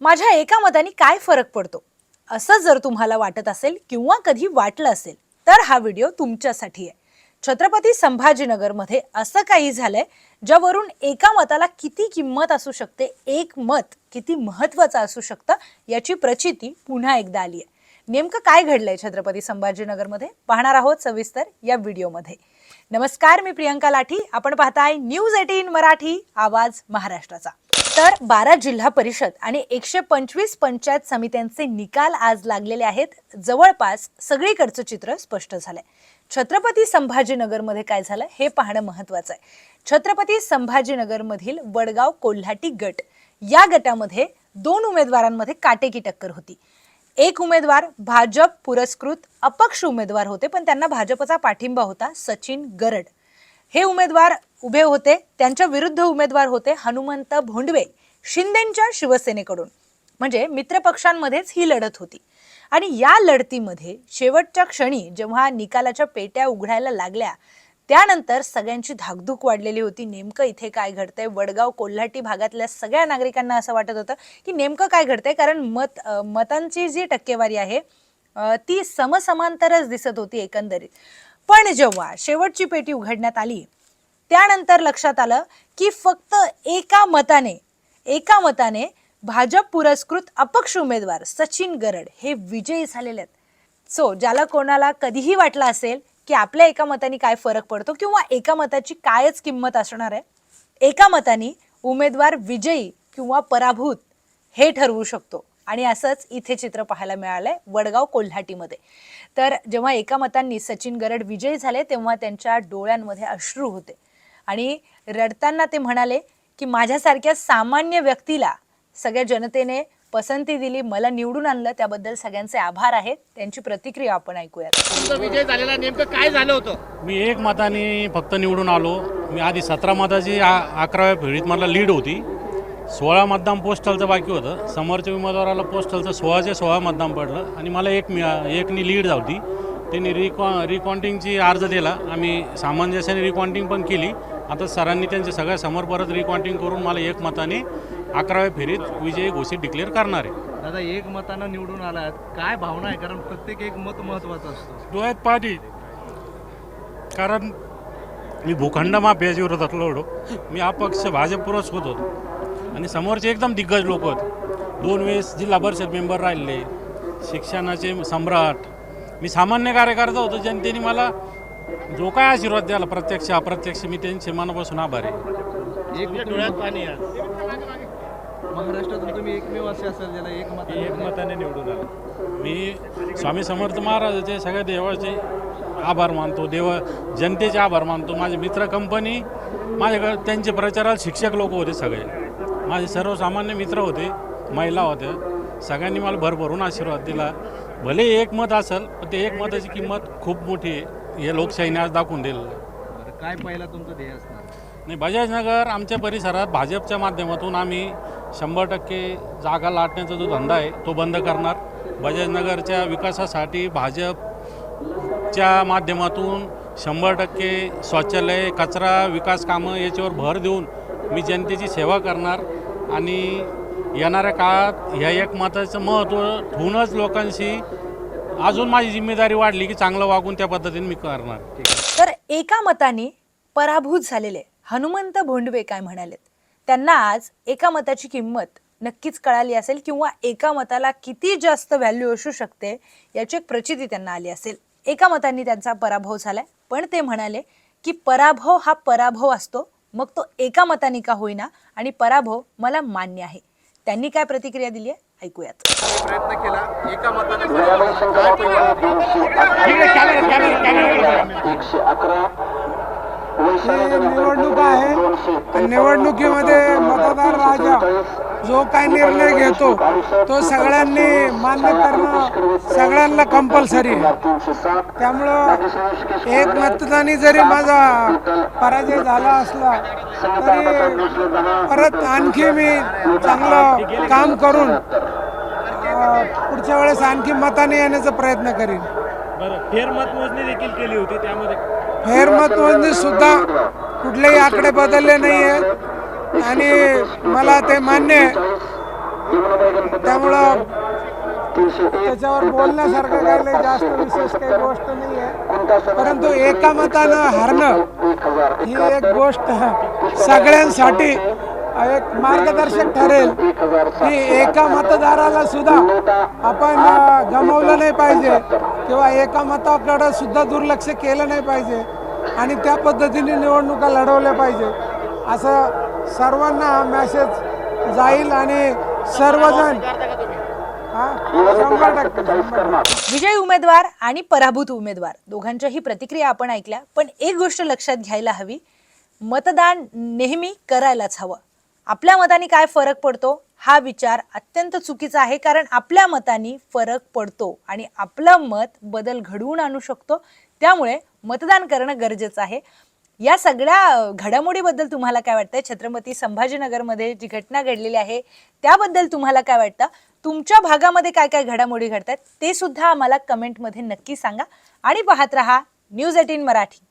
माझ्या एका मताने काय फरक पडतो असं जर तुम्हाला वाटत असेल किंवा कधी वाटलं असेल तर हा व्हिडिओ तुमच्यासाठी आहे। छत्रपती संभाजीनगरमध्ये असं काही झालंय ज्यावरून एका मताला किती किंमत असू शकते, एक मत किती महत्त्वाचं असू शकतं याची प्रचिती पुन्हा एकदा आली आहे। नेमकं काय घडलंय छत्रपती संभाजीनगरमध्ये पाहणार आहोत सविस्तर या व्हिडिओमध्ये। नमस्कार, मी प्रियंका लाठी, आपण पाहताय न्यूज 18 मराठी, आवाज महाराष्ट्राचा। तर 12 जिल्हा परिषद आणि 125 पंचायत समित्यांचे निकाल आज लागलेले आहेत। जवळपास सगळीकडचं चित्र स्पष्ट झालंय। छत्रपती संभाजीनगरमध्ये काय झालं हे पाहणं महत्त्वाचं आहे। छत्रपती संभाजीनगरमधील वडगाव कोल्हाटी गट या गटामध्ये 2 उमेदवारांमध्ये काटेकी टक्कर होती। एक उमेदवार भाजप पुरस्कृत अपक्ष उमेदवार होते, पण त्यांना भाजपचा पाठिंबा होता, सचिन गरड हे उमेदवार उभे होते। त्यांच्या विरुद्ध उमेदवार होते हनुमंत भोंडवे शिंदेंच्या शिवसेनेकडून, म्हणजे मित्रपक्षांमध्येच ही लढत होती। आणि या लढतीमध्ये शेवटच्या क्षणी जेव्हा निकालाच्या पेट्या उघडायला लागल्या त्यानंतर सगळ्यांची धाकधूक वाढलेली होती। नेमकं इथे काय घडतंय? वडगाव कोल्हाटी भागातल्या सगळ्या नागरिकांना असं वाटत होतं की नेमकं काय घडतंय, कारण मतांची जी टक्केवारी आहे ती समसमांतरच दिसत होती एकंदरीत। पण जेव्हा शेवटची पेटी उघडण्यात आली त्यानंतर लक्षात आलं की फक्त एका मताने भाजप पुरस्कृत अपक्ष उमेदवार सचिन गरड हे विजयी झालेले आहेत। सो ज्याला कोणाला कधीही वाटलं असेल की आपल्या एका मताने काय फरक पडतो किंवा एका मताची कायच किंमत असणार आहे, एका मताने उमेदवार विजयी किंवा पराभूत हे ठरवू शकतो। आणि असंच इथे चित्र पाहायला मिळालंय वडगाव कोल्हाटीमध्ये। तर जेव्हा एका मतांनी सचिन गरड विजयी झाले तेव्हा त्यांच्या डोळ्यांमध्ये अश्रू होते आणि रडताना ते म्हणाले की माझ्यासारख्या सामान्य व्यक्तीला सगळ्या जनतेने पसंती दिली, मला निवडून आणलं, त्याबद्दल सगळ्यांचे आभार आहेत। त्यांची प्रतिक्रिया आपण ऐकूयात। तुमचा विजय झालेला नेमकं काय झालं होतं? मी एक मताने फक्त निवडून आलो। मी आधी 17 मताची 11व्या फेरीत मला लीड होती। 16 मतदान पोस्टलचं बाकी होतं। समोरच्या उमेदवाराला पोस्टलचं 16चे 16 मतदान पडलं आणि मला एकनी लीड झाली। त्यांनी रिकाउंटिंगची अर्ज दिला, आम्ही सामंजस्याने रिकाउंटिंग पण केली। आता सरांनी त्यांच्या सगळ्या समोर परत रिकाउंटिंग करून मला एक मताने 11व्या फेरीत विजयी घोषित डिक्लेअर करणार आहे। दादा, एक मतानं निवडून आलात, काय भावना आहे? कारण प्रत्येक एक मत महत्त्वाचं असतं। डोळ्यात पाणी, कारण मी भूखंड माफियाच्या विरोधात लढलो। मी अपक्ष भाजप पुरस्कृत होतो आणि समोरचे एकदम दिग्गज लोक होते। 2 वेळेस जिल्हा परिषद मेंबर राहिले, शिक्षणाचे सम्राट। मी सामान्य कार्यकर्ता होतो। जनतेने मला जो काय आशीर्वाद द्याला, प्रत्यक्ष अप्रत्यक्ष, मी त्यांचे मनापासून आभार आहे। एक डोळ्यात पाणी आहे। महाराष्ट्रातून तुम्ही एकमेव असे असाल ज्याला एक मताने निवडून आला। मी स्वामी समर्थ महाराजाचे सगळ्या देवाचे आभार मानतो, जनतेचे आभार मानतो। माझे मित्र कंपनी, माझ्याकडे त्यांचे प्रचाराला शिक्षक लोक होते, सगळे माझे सर्वसामान्य मित्र होते, महिला होत्या, सगळ्यांनी मला भरभरून आशीर्वाद दिला। भले एक मत असेल पण ते एक मताची किंमत खूप मोठी आहे, हे लोकशाहीने आज दाखवून दिलेलं आहे। काय पहिला तुमचं ध्येय असणार? नाही, बजाजनगर आमच्या परिसरात भाजपच्या माध्यमातून आम्ही 100% जागा लाटण्याचा जो धंदा आहे तो बंद करणार। बजाजनगरच्या विकासासाठी भाजपच्या माध्यमातून 100% शौचालय, कचरा, विकास कामं याच्यावर भर देऊन मी जनतेची सेवा करणार आणि येणाऱ्या काळात ह्या एक मताचं महत्त्व ठेवूनच लोकांशी अजून माझी जिम्मेदारी वाढली की चांगलं वागून त्या पद्धतीने मी करणार। तर एका मताने पराभूत झालेले हनुमंत भोंडवे काय म्हणालेत? त्यांना आज एका मताची किंमत नक्कीच कळाली असेल किंवा एका मताला किती जास्त व्हॅल्यू असू शकते याची एक प्रचिती त्यांना आली असेल। एका मतांनी त्यांचा पराभव झालाय, पण ते म्हणाले की पराभव हा पराभव असतो, मग तो एका मताने का होईना, आणि पराभव मला मान्य आहे। त्यांनी काय प्रतिक्रिया दिली आहे ऐकूयात। प्रयत्न केला, एका मताने निवडणूक आहे। निवडणुकीमध्ये मतदार राजा जो काही निर्णय घेतो तो सगळ्यांनी मान्य करणं सगळ्यांना कंपल्सरी आहे। त्यामुळं एक मतदानी जरी माझा पराजय झाला असला तरी परत आणखी मी चांगलं काम करून पुढच्या वेळेस आणखी मताने येण्याचा प्रयत्न करीन। बरं, फेरमतमोजणी देखील केली होती, त्यामध्ये फेरमतमोजणी सुद्धा कुठलेही आकडे बदलले नाही आहेत आणि मला ते मान्य आहे। त्यामुळं त्याच्यावर बोलण्यासारखं काही नाही, जास्त विशेष काही गोष्ट नाही आहे. परंतु एका मतानं हारणं ही एक गोष्ट सगळ्यांसाठी एक मार्गदर्शक ठरेल की एका मतदाराला सुद्धा आपण गमावलं नाही पाहिजे किंवा एका मताकडे सुद्धा दुर्लक्ष केलं नाही पाहिजे आणि त्या पद्धतीने निवडणुका लढवल्या पाहिजे असं सर्वांना मेसेज जाईल आणि सर्वजण 100%. विजयी उमेदवार आणि पराभूत उमेदवार दोघांच्याही प्रतिक्रिया आपण ऐकल्या, पण एक गोष्ट लक्षात घ्यायला हवी, मतदान नेहमी करायलाच हवं. आपल्या मताने काय फरक पडतो हा विचार अत्यंत चुकीचा आहे, कारण आपल्या मताने फरक पडतो आणि आपलं मत बदल घडवून आणू शकतो. त्यामुळे मतदान करणं गरजेचं आहे. या सगळ्या घडामोडीबद्दल तुम्हाला काय वाटतंय? छत्रपती संभाजीनगरमध्ये जी घटना घडलेली आहे त्याबद्दल तुम्हाला काय वाटतं? तुमच्या भागामध्ये काय काय घडामोडी घडतात ते सुद्धा आम्हाला कमेंटमध्ये नक्की सांगा आणि पाहत रहा न्यूज 18 मराठी.